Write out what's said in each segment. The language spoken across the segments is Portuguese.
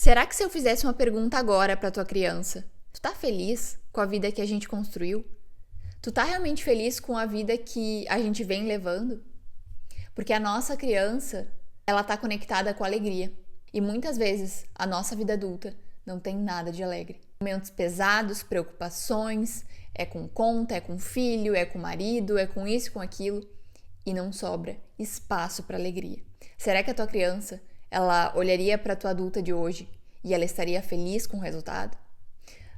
Será que se eu fizesse uma pergunta agora pra tua criança, tu tá feliz com a vida que a gente construiu? Tu tá realmente feliz com a vida que a gente vem levando? Porque a nossa criança, ela tá conectada com a alegria. E muitas vezes a nossa vida adulta não tem nada de alegre. Momentos pesados, preocupações, é com conta, é com filho, é com marido, é com isso, com aquilo. E não sobra espaço para alegria. Será que a tua criança, ela olharia para a tua adulta de hoje e ela estaria feliz com o resultado?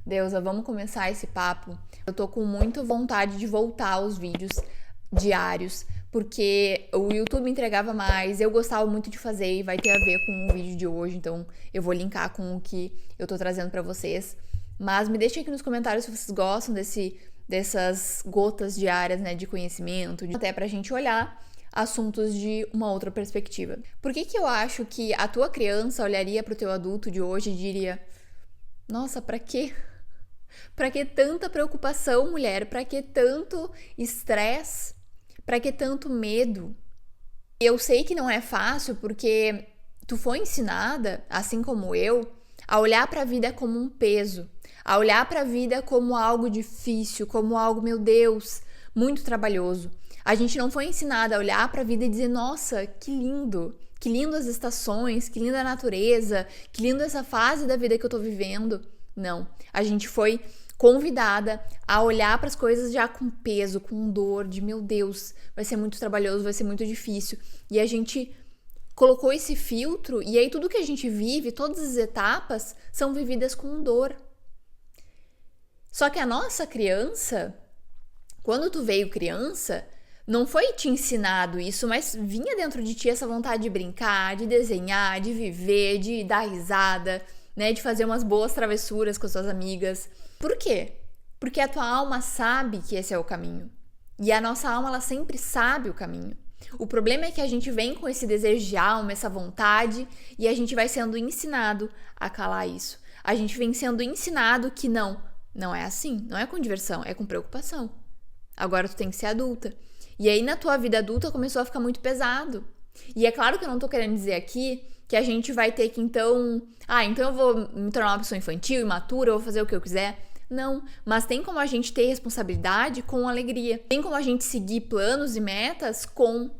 Deusa, vamos começar esse papo. Eu tô com muita vontade de voltar aos vídeos diários, porque o YouTube entregava mais, eu gostava muito de fazer e vai ter a ver com o vídeo de hoje, então eu vou linkar com o que eu tô trazendo pra vocês. Mas me deixem aqui nos comentários se vocês gostam dessas gotas diárias, né, de conhecimento, até pra gente olhar assuntos de uma outra perspectiva. Por que eu acho que a tua criança olharia pro teu adulto de hoje e diria: nossa, pra quê? Pra que tanta preocupação, mulher? Pra que tanto estresse? Pra que tanto medo? Eu sei que não é fácil porque tu foi ensinada, assim como eu, a olhar pra vida como um peso, a olhar pra vida como algo difícil, como algo, meu Deus, muito trabalhoso. A gente não foi ensinada a olhar pra vida e dizer: nossa, que lindo as estações, que linda a natureza, que lindo essa fase da vida que eu tô vivendo. Não, a gente foi convidada a olhar para as coisas já com peso, com dor, de meu Deus, vai ser muito trabalhoso, vai ser muito difícil. E a gente colocou esse filtro e aí tudo que a gente vive, todas as etapas, são vividas com dor. Só que a nossa criança, quando tu veio criança, não foi te ensinado isso, mas vinha dentro de ti essa vontade de brincar, de desenhar, de viver, de dar risada, né, de fazer umas boas travessuras com as suas amigas. Por quê? Porque a tua alma sabe que esse é o caminho. E a nossa alma, ela sempre sabe o caminho. O problema é que a gente vem com esse desejo de alma, essa vontade, e a gente vai sendo ensinado a calar isso. A gente vem sendo ensinado que não é assim, não é com diversão, é com preocupação. Agora tu tem que ser adulta. E aí na tua vida adulta começou a ficar muito pesado. E é claro que eu não tô querendo dizer aqui que a gente vai ter que então eu vou me tornar uma pessoa infantil, imatura, eu vou fazer o que eu quiser. Não, mas tem como a gente ter responsabilidade com alegria. Tem como a gente seguir planos e metas com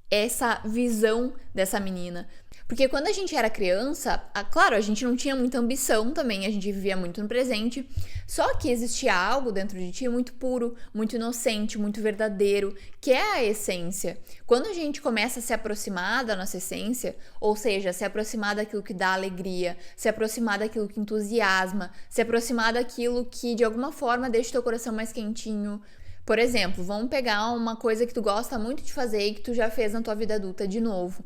essa visão dessa menina. Porque quando a gente era criança, claro, a gente não tinha muita ambição também, a gente vivia muito no presente, só que existia algo dentro de ti muito puro, muito inocente, muito verdadeiro, que é a essência. Quando a gente começa a se aproximar da nossa essência, ou seja, se aproximar daquilo que dá alegria, se aproximar daquilo que entusiasma, se aproximar daquilo que de alguma forma deixa o teu coração mais quentinho. Por exemplo, vamos pegar uma coisa que tu gosta muito de fazer e que tu já fez na tua vida adulta de novo.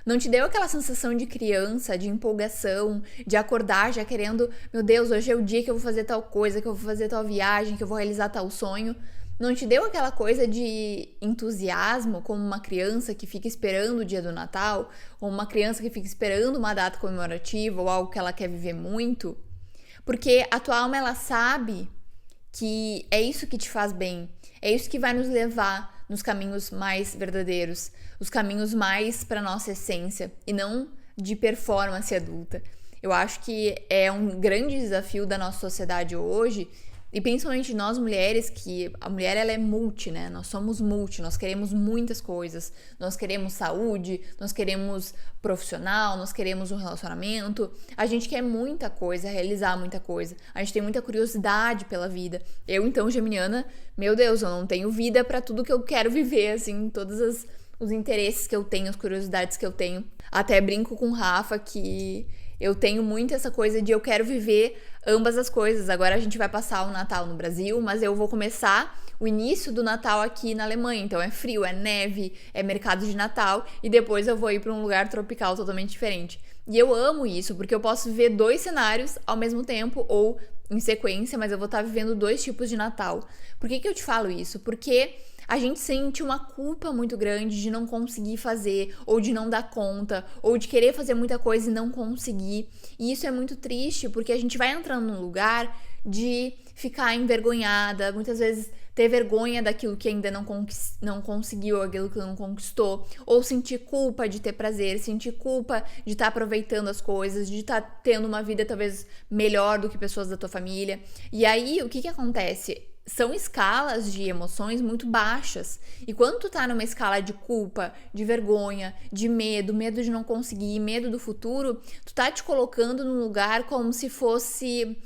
Não te deu aquela sensação de criança, de empolgação, de acordar já querendo, meu Deus, hoje é o dia que eu vou fazer tal coisa, que eu vou fazer tal viagem, que eu vou realizar tal sonho? Não te deu aquela coisa de entusiasmo, como uma criança que fica esperando o dia do Natal, ou uma criança que fica esperando uma data comemorativa, ou algo que ela quer viver muito? Porque a tua alma, ela sabe que é isso que te faz bem, é isso que vai nos levar nos caminhos mais verdadeiros, os caminhos mais para nossa essência e não de performance adulta. Eu acho que é um grande desafio da nossa sociedade hoje, e principalmente nós mulheres, que a mulher ela é multi, né? Nós somos multi, nós queremos muitas coisas. Nós queremos saúde, nós queremos profissional, nós queremos um relacionamento. A gente quer muita coisa, realizar muita coisa. A gente tem muita curiosidade pela vida. Eu, então, geminiana, meu Deus, eu não tenho vida pra tudo que eu quero viver, assim, todos os interesses que eu tenho, as curiosidades que eu tenho. Até brinco com o Rafa que eu tenho muito essa coisa de eu quero viver ambas as coisas. Agora a gente vai passar o Natal no Brasil, mas eu vou começar o início do Natal aqui na Alemanha. Então é frio, é neve, é mercado de Natal e depois eu vou ir para um lugar tropical totalmente diferente. E eu amo isso, porque eu posso viver 2 cenários ao mesmo tempo ou em sequência, mas eu vou estar vivendo 2 tipos de Natal. Por que eu te falo isso? Porque a gente sente uma culpa muito grande de não conseguir fazer, ou de não dar conta, ou de querer fazer muita coisa e não conseguir. E isso é muito triste, porque a gente vai entrando num lugar de ficar envergonhada, muitas vezes ter vergonha daquilo que ainda não conseguiu, aquilo que não conquistou, ou sentir culpa de ter prazer, sentir culpa de estar aproveitando as coisas, de estar tendo uma vida talvez melhor do que pessoas da tua família. E aí, o que acontece? São escalas de emoções muito baixas. E quando tu tá numa escala de culpa, de vergonha, de medo de não conseguir, medo do futuro, tu tá te colocando num lugar como se fosse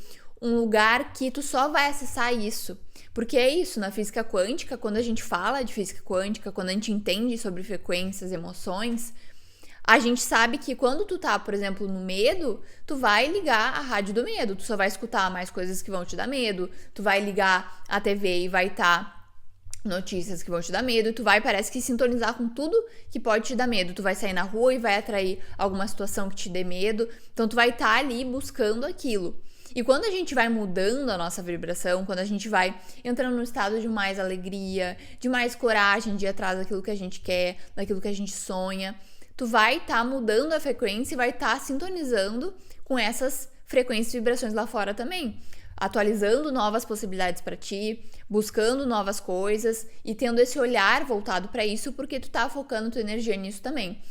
um lugar que tu só vai acessar isso. Porque é isso, na física quântica, quando a gente fala de física quântica, quando a gente entende sobre frequências, emoções, a gente sabe que quando tu tá, por exemplo, no medo, tu vai ligar a rádio do medo, tu só vai escutar mais coisas que vão te dar medo, tu vai ligar a TV e vai estar notícias que vão te dar medo, e tu vai, parece que, sintonizar com tudo que pode te dar medo. Tu vai sair na rua e vai atrair alguma situação que te dê medo, então tu vai estar ali buscando aquilo. E quando a gente vai mudando a nossa vibração, quando a gente vai entrando num estado de mais alegria, de mais coragem de ir atrás daquilo que a gente quer, daquilo que a gente sonha, tu vai estar mudando a frequência e vai estar sintonizando com essas frequências e vibrações lá fora também. Atualizando novas possibilidades para ti, buscando novas coisas e tendo esse olhar voltado para isso, porque tu tá focando tua energia nisso também.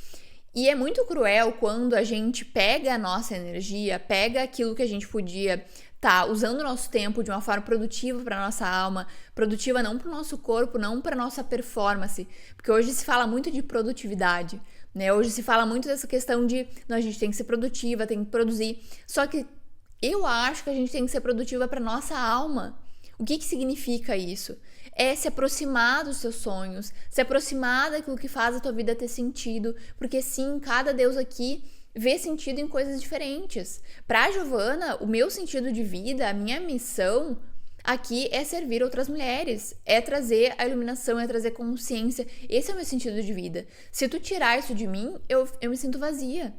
E é muito cruel quando a gente pega a nossa energia, pega aquilo que a gente podia tá usando o nosso tempo de uma forma produtiva para nossa alma, produtiva não para o nosso corpo, não para nossa performance, porque hoje se fala muito de produtividade, né? Hoje se fala muito dessa questão de não, a gente tem que ser produtiva, tem que produzir. Só que eu acho que a gente tem que ser produtiva para nossa alma. O que significa isso? É se aproximar dos seus sonhos, se aproximar daquilo que faz a tua vida ter sentido, porque sim, cada Deus aqui vê sentido em coisas diferentes. Pra Giovana, o meu sentido de vida, a minha missão aqui é servir outras mulheres, é trazer a iluminação, é trazer consciência. Esse é o meu sentido de vida. Se tu tirar isso de mim, eu me sinto vazia.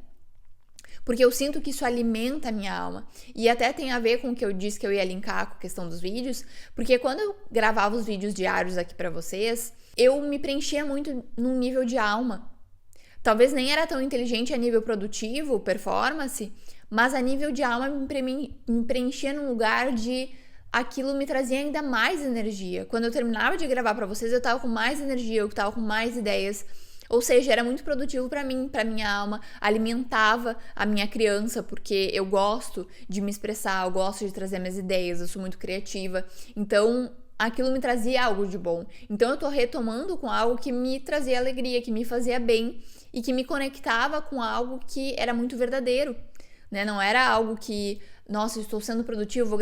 Porque eu sinto que isso alimenta a minha alma. E até tem a ver com o que eu disse que eu ia linkar com a questão dos vídeos, porque quando eu gravava os vídeos diários aqui pra vocês, eu me preenchia muito num nível de alma. Talvez nem era tão inteligente a nível produtivo, performance, mas a nível de alma me preenchia num lugar de aquilo me trazia ainda mais energia. Quando eu terminava de gravar pra vocês, eu tava com mais energia, eu tava com mais ideias. Ou seja, era muito produtivo pra mim, pra minha alma, alimentava a minha criança, porque eu gosto de me expressar, eu gosto de trazer minhas ideias, eu sou muito criativa. Então, aquilo me trazia algo de bom. Então, eu tô retomando com algo que me trazia alegria, que me fazia bem e que me conectava com algo que era muito verdadeiro, né? Não era algo que, nossa, eu estou sendo produtivo,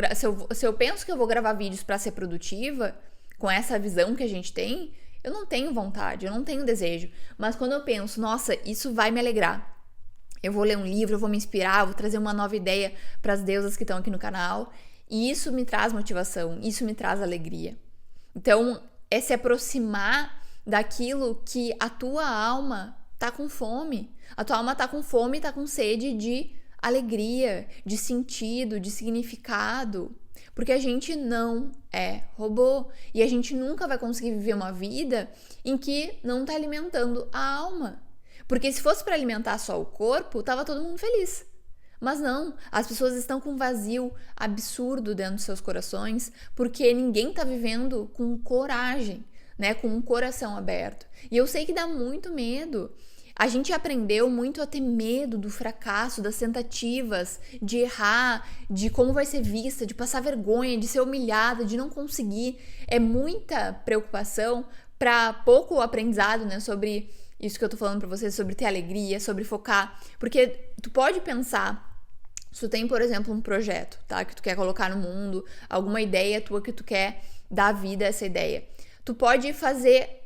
se eu penso que eu vou gravar vídeos pra ser produtiva, com essa visão que a gente tem, eu não tenho vontade, eu não tenho desejo. Mas quando eu penso, nossa, isso vai me alegrar. Eu vou ler um livro, eu vou me inspirar, eu vou trazer uma nova ideia para as deusas que estão aqui no canal. E isso me traz motivação, isso me traz alegria. Então, é se aproximar daquilo que a tua alma tá com fome. A tua alma tá com fome, tá com sede de alegria, de sentido, de significado. Porque a gente não é robô e a gente nunca vai conseguir viver uma vida em que não tá alimentando a alma. Porque se fosse para alimentar só o corpo, tava todo mundo feliz. Mas não, as pessoas estão com um vazio absurdo dentro dos seus corações, porque ninguém tá vivendo com coragem, né, com um coração aberto. E eu sei que dá muito medo. A gente aprendeu muito a ter medo do fracasso, das tentativas, de errar, de como vai ser vista, de passar vergonha, de ser humilhada, de não conseguir. É muita preocupação para pouco aprendizado, né, sobre isso que eu tô falando pra vocês, sobre ter alegria, sobre focar. Porque tu pode pensar, se tu tem, por exemplo, um projeto, tá, que tu quer colocar no mundo, alguma ideia tua que tu quer dar vida a essa ideia. Tu pode fazer...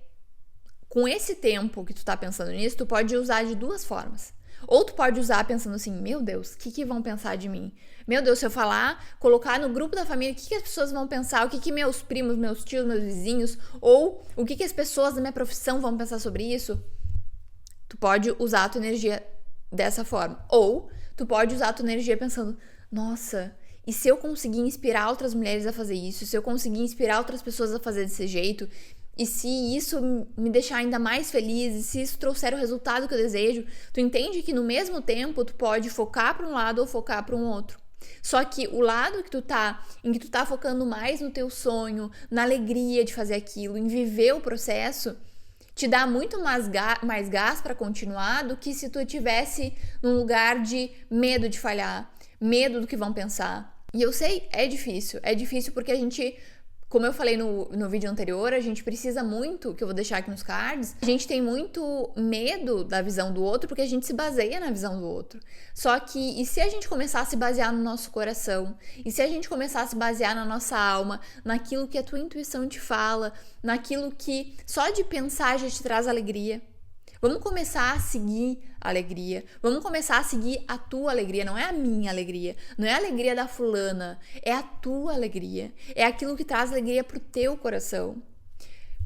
Com esse tempo que tu tá pensando nisso, tu pode usar de duas formas. Ou tu pode usar pensando assim, meu Deus, o que vão pensar de mim? Meu Deus, se eu falar, colocar no grupo da família, o que as pessoas vão pensar? O que meus primos, meus tios, meus vizinhos, ou o que as pessoas da minha profissão vão pensar sobre isso? Tu pode usar a tua energia dessa forma. Ou tu pode usar a tua energia pensando, nossa, e se eu conseguir inspirar outras mulheres a fazer isso? Se eu conseguir inspirar outras pessoas a fazer desse jeito? E se isso me deixar ainda mais feliz, e se isso trouxer o resultado que eu desejo, tu entende que no mesmo tempo tu pode focar para um lado ou focar para um outro. Só que o lado em que tu tá focando mais no teu sonho, na alegria de fazer aquilo, em viver o processo, te dá muito mais gás para continuar do que se tu estivesse num lugar de medo de falhar, medo do que vão pensar. E eu sei, é difícil porque a gente, como eu falei no vídeo anterior, a gente precisa muito, que eu vou deixar aqui nos cards, a gente tem muito medo da visão do outro porque a gente se baseia na visão do outro. Só que, e se a gente começar a se basear no nosso coração? E se a gente começar a se basear na nossa alma, naquilo que a tua intuição te fala, naquilo que só de pensar já te traz alegria? Vamos começar a seguir a alegria. Vamos começar a seguir a tua alegria. Não é a minha alegria. Não é a alegria da fulana. É a tua alegria. É aquilo que traz alegria pro teu coração.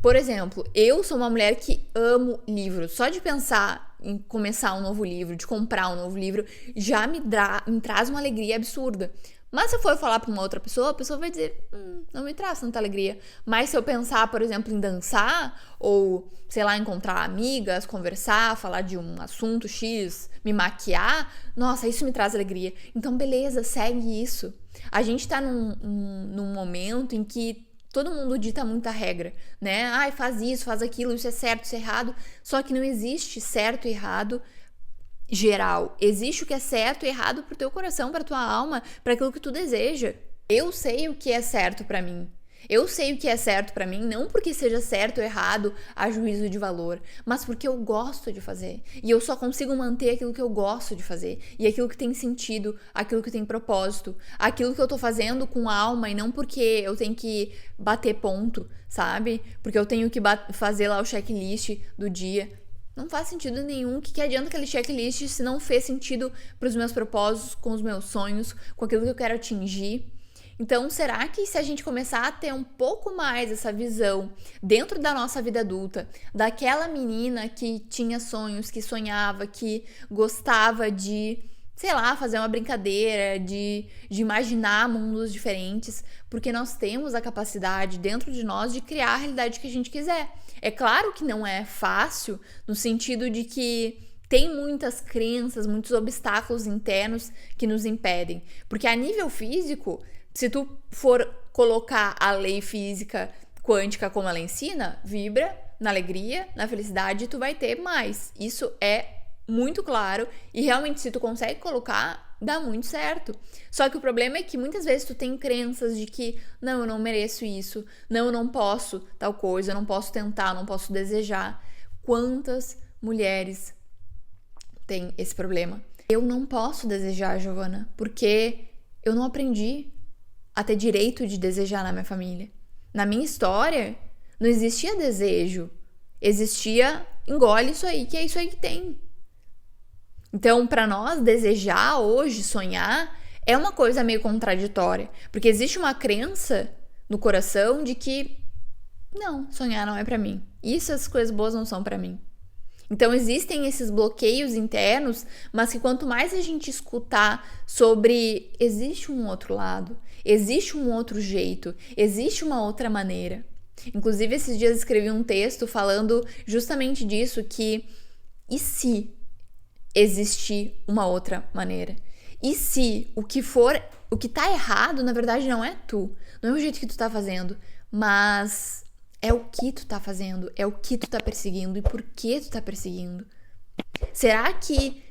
Por exemplo, eu sou uma mulher que amo livros. Só de pensar em começar um novo livro, de comprar um novo livro, já me traz uma alegria absurda. Mas se eu for falar para uma outra pessoa, a pessoa vai dizer, não me traz tanta alegria. Mas se eu pensar, por exemplo, em dançar, ou, sei lá, encontrar amigas, conversar, falar de um assunto X, me maquiar, nossa, isso me traz alegria. Então, beleza, segue isso. A gente tá num momento em que todo mundo dita muita regra, né? Ai, faz isso, faz aquilo, isso é certo, isso é errado. Só que não existe certo e errado geral. Existe o que é certo e errado pro teu coração, pra tua alma, para aquilo que tu deseja. Eu sei o que é certo pra mim. Eu sei o que é certo pra mim, não porque seja certo ou errado a juízo de valor, mas porque eu gosto de fazer. E eu só consigo manter aquilo que eu gosto de fazer. E aquilo que tem sentido, aquilo que tem propósito. Aquilo que eu tô fazendo com alma e não porque eu tenho que bater ponto, sabe? Porque eu tenho que fazer lá o checklist do dia. Não faz sentido nenhum. O que adianta aquele checklist se não fez sentido para os meus propósitos, com os meus sonhos, com aquilo que eu quero atingir? Então, será que se a gente começar a ter um pouco mais essa visão dentro da nossa vida adulta, daquela menina que tinha sonhos, que sonhava, que gostava de, sei lá, fazer uma brincadeira, de imaginar mundos diferentes, porque nós temos a capacidade dentro de nós de criar a realidade que a gente quiser. É claro que não é fácil, no sentido de que tem muitas crenças, muitos obstáculos internos que nos impedem. Porque a nível físico, se tu for colocar a lei física quântica como ela ensina, vibra na alegria, na felicidade, tu vai ter mais. Isso é muito claro e realmente se tu consegue colocar, dá muito certo. Só que o problema é que muitas vezes tu tem crenças de que não, eu não mereço isso, não, eu não posso tal coisa, eu não posso tentar, eu não posso desejar. Quantas mulheres têm esse problema? Eu não posso desejar, Giovana, porque eu não aprendi a ter direito de desejar na minha família. Na minha história, não existia desejo. Existia, engole isso aí, que é isso aí que tem. Então, para nós, desejar hoje, sonhar, é uma coisa meio contraditória. Porque existe uma crença no coração de que, não, sonhar não é para mim. Isso, as coisas boas não são para mim. Então, existem esses bloqueios internos, mas que quanto mais a gente escutar sobre existe um outro lado, existe um outro jeito, existe uma outra maneira. Inclusive, esses dias escrevi um texto falando justamente disso, que e se existir uma outra maneira? E se o que tá errado, na verdade, não é tu, não é o jeito que tu tá fazendo, mas é o que tu tá fazendo, é o que tu tá perseguindo e por que tu tá perseguindo. Será que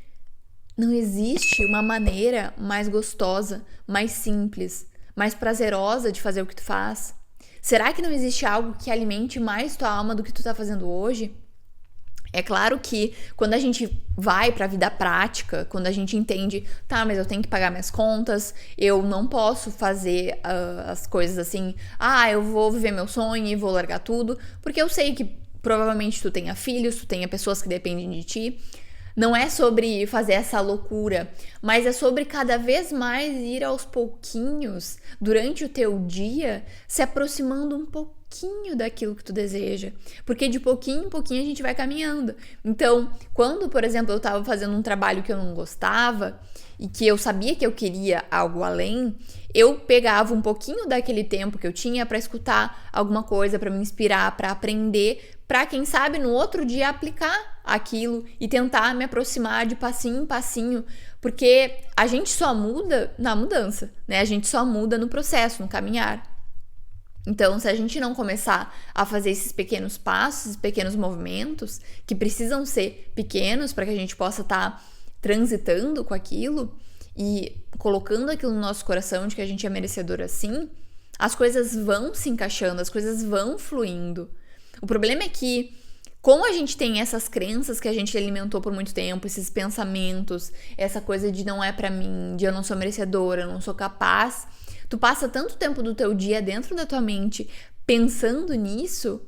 não existe uma maneira mais gostosa, mais simples, mais prazerosa de fazer o que tu faz? Será que não existe algo que alimente mais tua alma do que tu tá fazendo hoje? É claro que quando a gente vai pra vida prática, quando a gente entende, tá, mas eu tenho que pagar minhas contas, eu não posso fazer as coisas assim, eu vou viver meu sonho e vou largar tudo, porque eu sei que provavelmente tu tenha filhos, tu tenha pessoas que dependem de ti. Não é sobre fazer essa loucura, mas é sobre cada vez mais ir aos pouquinhos, durante o teu dia, se aproximando um pouquinho pouquinho daquilo que tu deseja, porque de pouquinho em pouquinho a gente vai caminhando. Então, quando, por exemplo, eu estava fazendo um trabalho que eu não gostava e que eu sabia que eu queria algo além, eu pegava um pouquinho daquele tempo que eu tinha para escutar alguma coisa, para me inspirar, para aprender, para quem sabe no outro dia aplicar aquilo e tentar me aproximar de passinho em passinho, porque a gente só muda na mudança, né? A gente só muda no processo, no caminhar. Então, se a gente não começar a fazer esses pequenos passos, esses pequenos movimentos, que precisam ser pequenos para que a gente possa estar transitando com aquilo e colocando aquilo no nosso coração de que a gente é merecedor assim, as coisas vão se encaixando, as coisas vão fluindo. O problema é que, como a gente tem essas crenças que a gente alimentou por muito tempo, esses pensamentos, essa coisa de não é pra mim, de eu não sou merecedora, eu não sou capaz, tu passa tanto tempo do teu dia dentro da tua mente pensando nisso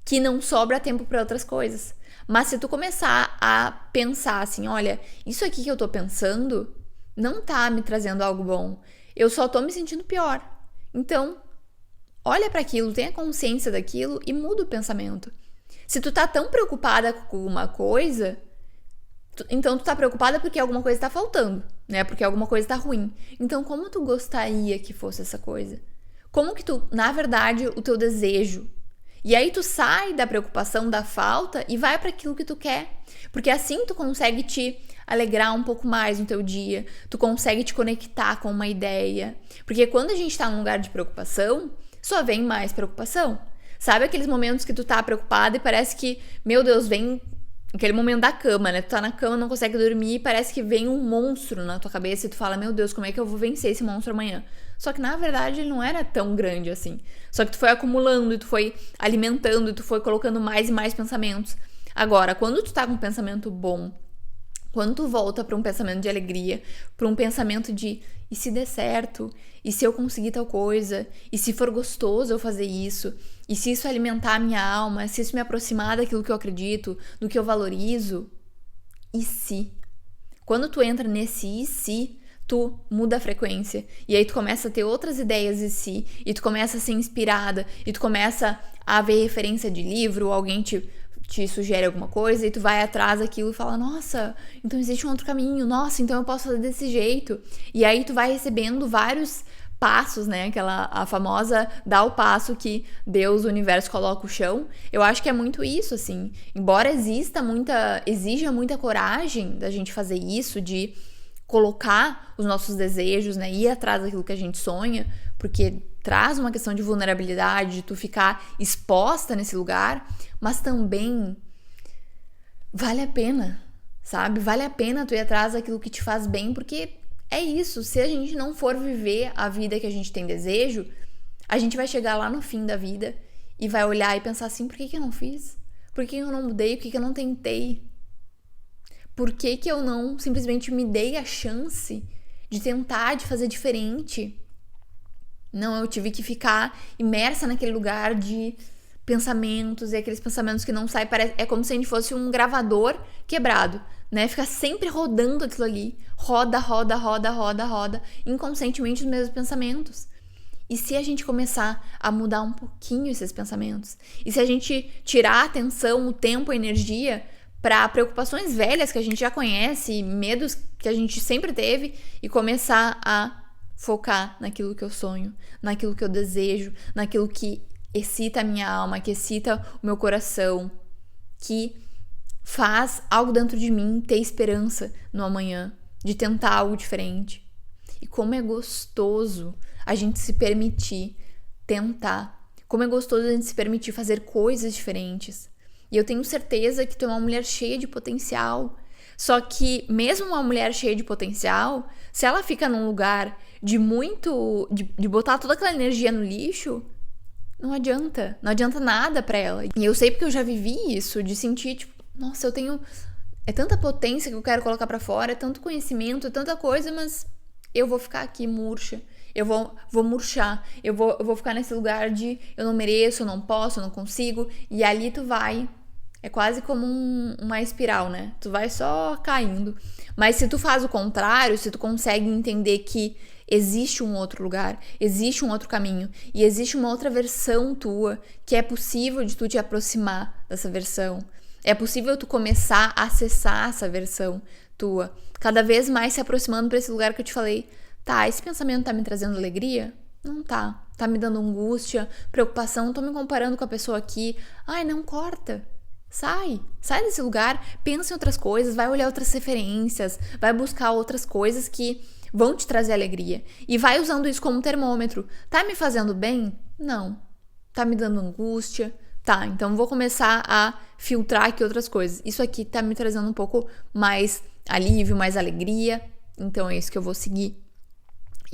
que não sobra tempo para outras coisas. Mas se tu começar a pensar assim, olha, isso aqui que eu tô pensando não tá me trazendo algo bom, eu só tô me sentindo pior. Então, olha para aquilo, tenha consciência daquilo e muda o pensamento. Se tu tá tão preocupada com uma coisa, então tu tá preocupada porque alguma coisa tá faltando, né? Porque alguma coisa tá ruim. Então, como tu gostaria que fosse essa coisa? Como que tu, na verdade, o teu desejo? E aí tu sai da preocupação da falta e vai para aquilo que tu quer. Porque assim tu consegue te alegrar um pouco mais no teu dia, tu consegue te conectar com uma ideia. Porque quando a gente tá num lugar de preocupação, só vem mais preocupação. Sabe aqueles momentos que tu tá preocupada e parece que, meu Deus, vem aquele momento da cama, né? Tu tá na cama, não consegue dormir e parece que vem um monstro na tua cabeça e tu fala, meu Deus, como é que eu vou vencer esse monstro amanhã? Só que na verdade ele não era tão grande assim. Só que tu foi acumulando e tu foi alimentando e tu foi colocando mais e mais pensamentos. Agora, quando tu tá com um pensamento bom, quando tu volta para um pensamento de alegria, para um pensamento de e se der certo? E se eu conseguir tal coisa? E se for gostoso eu fazer isso? E se isso alimentar a minha alma? Se isso me aproximar daquilo que eu acredito, do que eu valorizo? E se? Quando tu entra nesse e se, tu muda a frequência. E aí tu começa a ter outras ideias e se, e tu começa a ser inspirada, e tu começa a ver referência de livro, ou alguém te sugere alguma coisa e tu vai atrás daquilo e fala, nossa, então existe um outro caminho, nossa, então eu posso fazer desse jeito. E aí tu vai recebendo vários passos, né? A famosa dá o passo que Deus, o universo coloca o chão. Eu acho que é muito isso, assim. Embora exija muita coragem da gente fazer isso, de colocar os nossos desejos, né? Ir atrás daquilo que a gente sonha, porque traz uma questão de vulnerabilidade, de tu ficar exposta nesse lugar, mas também vale a pena, sabe? Vale a pena tu ir atrás daquilo que te faz bem, porque é isso, se a gente não for viver a vida que a gente tem desejo, a gente vai chegar lá no fim da vida e vai olhar e pensar assim, por que eu não fiz? Por que eu não mudei? Por que eu não tentei? Por que eu não simplesmente me dei a chance de tentar, de fazer diferente? Não, eu tive que ficar imersa naquele lugar de pensamentos e aqueles pensamentos que não saem. É como se a gente fosse um gravador quebrado, né? Fica sempre rodando aquilo ali. Roda, roda, roda, roda, roda. Inconscientemente os mesmos pensamentos. E se a gente começar a mudar um pouquinho esses pensamentos? E se a gente tirar a atenção, o tempo, a energia para preocupações velhas que a gente já conhece, medos que a gente sempre teve e começar a focar naquilo que eu sonho, naquilo que eu desejo, naquilo que excita a minha alma, que excita o meu coração, que faz algo dentro de mim ter esperança no amanhã, de tentar algo diferente. E como é gostoso a gente se permitir tentar, como é gostoso a gente se permitir fazer coisas diferentes. E eu tenho certeza que tu é uma mulher cheia de potencial. Só que mesmo uma mulher cheia de potencial, se ela fica num lugar de botar toda aquela energia no lixo, não adianta nada pra ela. E eu sei porque eu já vivi isso, de sentir, tipo, nossa, é tanta potência que eu quero colocar pra fora, é tanto conhecimento, é tanta coisa, mas eu vou ficar aqui murcha, eu vou murchar, eu vou ficar nesse lugar de eu não mereço, eu não posso, eu não consigo, e ali tu vai É quase como uma espiral, né? Tu vai só caindo. Mas se tu faz o contrário, se tu consegue entender que existe um outro lugar, existe um outro caminho e existe uma outra versão tua que é possível de tu te aproximar dessa versão. É possível tu começar a acessar essa versão tua, cada vez mais se aproximando para esse lugar que eu te falei. Tá, esse pensamento tá me trazendo alegria? Não tá. Tá me dando angústia, preocupação, tô me comparando com a pessoa aqui. Ai, não corta. Sai desse lugar, pensa em outras coisas, vai olhar outras referências, vai buscar outras coisas que vão te trazer alegria. E vai usando isso como termômetro. Tá me fazendo bem? Não. Tá me dando angústia? Tá, então vou começar a filtrar aqui outras coisas. Isso aqui tá me trazendo um pouco mais alívio, mais alegria. Então é isso que eu vou seguir.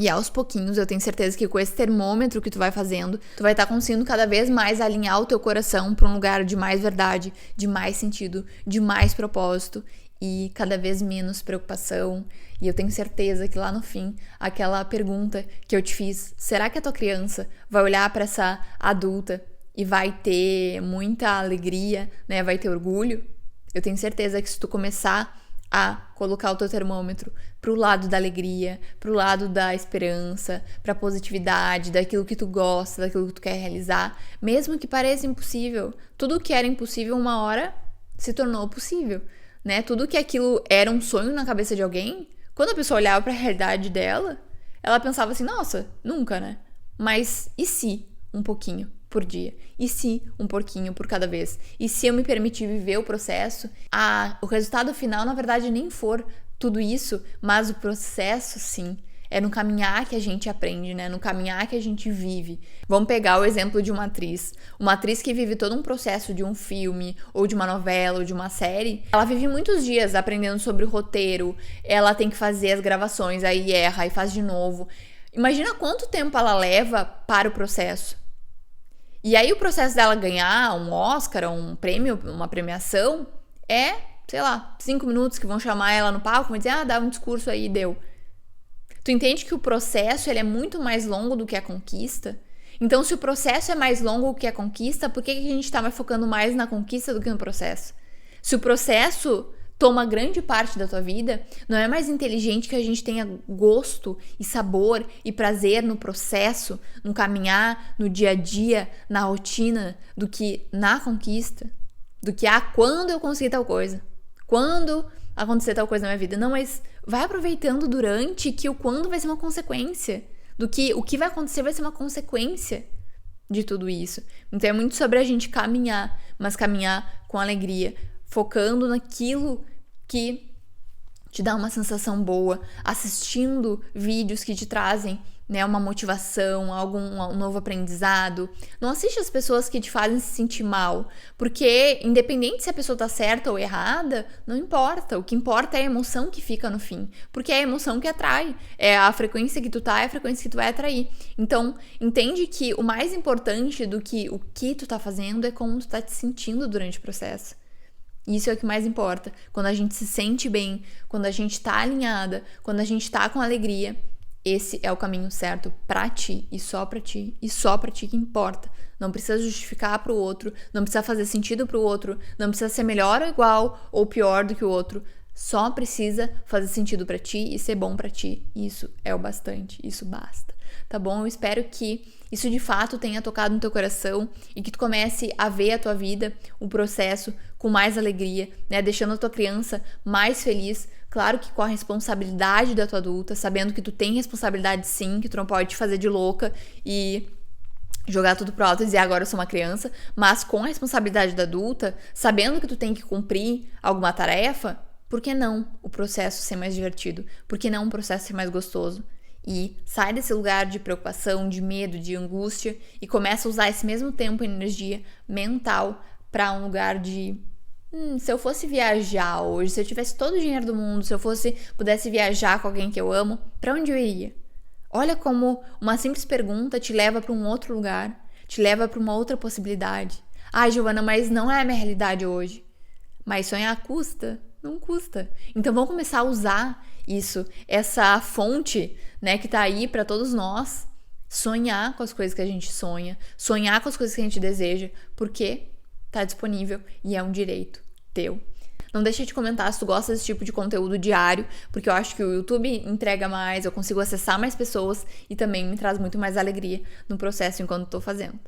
E aos pouquinhos, eu tenho certeza que com esse termômetro que tu vai fazendo, tu vai estar conseguindo cada vez mais alinhar o teu coração para um lugar de mais verdade, de mais sentido, de mais propósito e cada vez menos preocupação. E eu tenho certeza que lá no fim, aquela pergunta que eu te fiz, será que a tua criança vai olhar para essa adulta e vai ter muita alegria, né? Vai ter orgulho? Eu tenho certeza que se tu começar a colocar o teu termômetro pro lado da alegria, pro lado da esperança, pra positividade, daquilo que tu gosta, daquilo que tu quer realizar, mesmo que pareça impossível. Tudo que era impossível uma hora se tornou possível, né? Tudo que aquilo era um sonho na cabeça de alguém, quando a pessoa olhava pra realidade dela, ela pensava assim, nossa, nunca, né? Mas e se um pouquinho por dia? E se um pouquinho por cada vez? E se eu me permitir viver o processo? O resultado final, na verdade, nem for tudo isso, mas o processo, sim. É no caminhar que a gente aprende, né? No caminhar que a gente vive. Vamos pegar o exemplo de uma atriz. Uma atriz que vive todo um processo de um filme, ou de uma novela, ou de uma série. Ela vive muitos dias aprendendo sobre o roteiro. Ela tem que fazer as gravações, aí erra, aí faz de novo. Imagina quanto tempo ela leva para o processo. E aí o processo dela ganhar um Oscar, um prêmio, uma premiação, é, sei lá, 5 minutos que vão chamar ela no palco e dizer, dá um discurso aí e deu. Tu entende que o processo ele é muito mais longo do que a conquista? Então, se o processo é mais longo que a conquista, por que a gente tá focando mais na conquista do que no processo? Se o processo toma grande parte da tua vida, não é mais inteligente que a gente tenha gosto e sabor e prazer no processo, no caminhar, no dia a dia, na rotina, do que na conquista? Do que, quando eu conseguir tal coisa? Quando acontecer tal coisa na minha vida? Não, mas vai aproveitando durante que o quando vai ser uma consequência. Do que o que vai acontecer vai ser uma consequência de tudo isso. Então é muito sobre a gente caminhar, mas caminhar com alegria, focando naquilo que te dá uma sensação boa, assistindo vídeos que te trazem, né, uma motivação, um novo aprendizado. Não assiste as pessoas que te fazem se sentir mal, porque independente se a pessoa tá certa ou errada, não importa. O que importa é a emoção que fica no fim, porque é a emoção que atrai, é a frequência que tu tá, é a frequência que tu vai atrair. Então, entende que o mais importante do que o que tu tá fazendo é como tu tá te sentindo durante o processo. Isso é o que mais importa. Quando a gente se sente bem, quando a gente tá alinhada, quando a gente tá com alegria, esse é o caminho certo pra ti e só pra ti que importa. Não precisa justificar pro outro, não precisa fazer sentido pro outro, não precisa ser melhor ou igual ou pior do que o outro. Só precisa fazer sentido pra ti e ser bom pra ti. Isso é o bastante, isso basta. Tá bom? Eu espero que isso de fato tenha tocado no teu coração e que tu comece a ver a tua vida, o processo com mais alegria, né? Deixando a tua criança mais feliz. Claro que com a responsabilidade da tua adulta, sabendo que tu tem responsabilidade sim, que tu não pode te fazer de louca e jogar tudo pro alto e dizer agora eu sou uma criança, mas com a responsabilidade da adulta, sabendo que tu tem que cumprir alguma tarefa, por que não o processo ser mais divertido? Por que não o processo ser mais gostoso? E sai desse lugar de preocupação, de medo, de angústia e começa a usar esse mesmo tempo e energia mental para um lugar de se eu fosse viajar hoje, se eu tivesse todo o dinheiro do mundo, se eu pudesse viajar com alguém que eu amo, para onde eu iria? Olha como uma simples pergunta te leva para um outro lugar, te leva para uma outra possibilidade. Ai, Giovana, mas não é a minha realidade hoje. Mas sonhar custa? Não custa. Então vamos começar a usar isso, essa fonte, né, que tá aí para todos nós, sonhar com as coisas que a gente sonha, sonhar com as coisas que a gente deseja. Por quê? tá disponível e é um direito teu. Não deixa de comentar se tu gosta desse tipo de conteúdo diário, porque eu acho que o YouTube entrega mais, eu consigo acessar mais pessoas e também me traz muito mais alegria no processo enquanto tô fazendo.